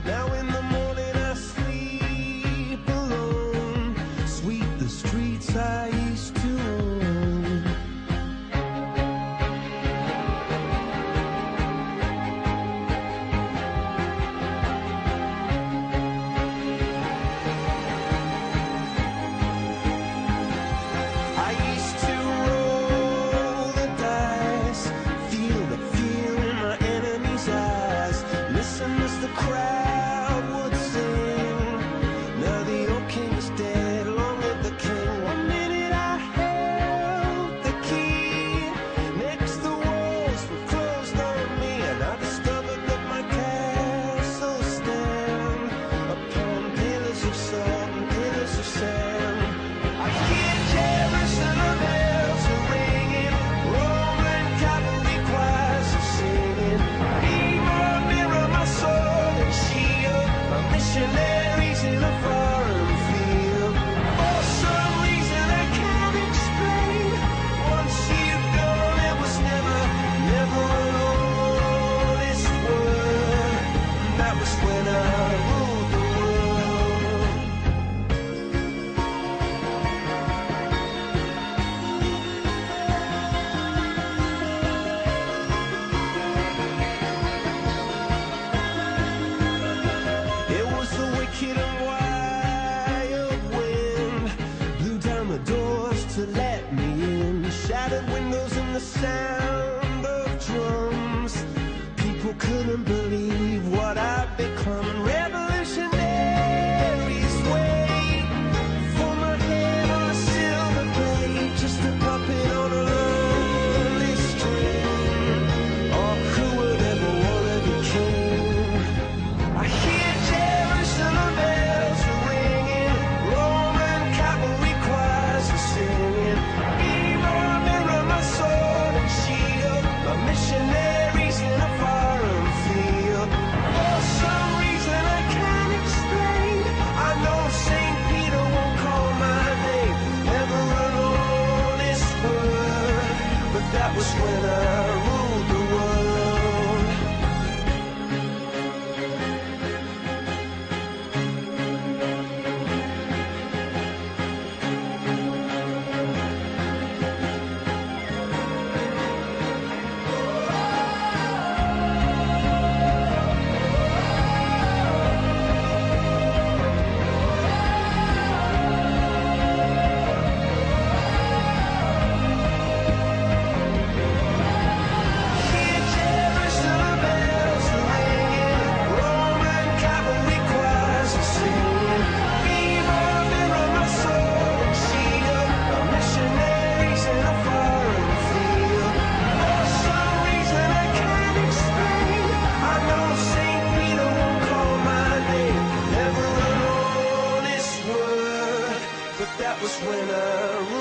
But now in the morning I sleep alone. Sweep the streets I used to own. I used to roll the dice, feel the fear in my enemy's eyes, listen as the crowd would sing. Now the old king is dead, long live the king. One minute I held the key, next the walls were closed on me, and I discovered that my castle stand upon pillars of salt and pillars of sand. I hear Jerusalem bells are ringing, Roman cavalry choirs are singing. Mirror, mirror, my sword and shield, my missionaries in a foreign field. For some reason I can't explain, once you've gone it was never, never an honest word. That was when I ruled the world. It was the wicked and wild wind, blew down the doors to let me in, shattered windows and the sound of drums. People couldn't believe what I'd become. Revolutionaries wait for my head on a silver plate, just a puppet on a lonely string. Oh, who would ever wanna be king? I hear Jerusalem bells are ringing, Roman cavalry choirs are singing. Mirror, mirror, my sword and shield, my missionaries in a foreign field. For some reason I can't explain, I know St. Peter won't call my name, never an honest word. But that was when I ruled the world. Hear Jerusalem bells are ringing, Roman cavalry choirs are singing. Mirror, mirror, my sword and shield, my missionaries in a foreign field. For some reason I can't explain, I know St. Peter won't call my name, never an honest word. But that was when I ruled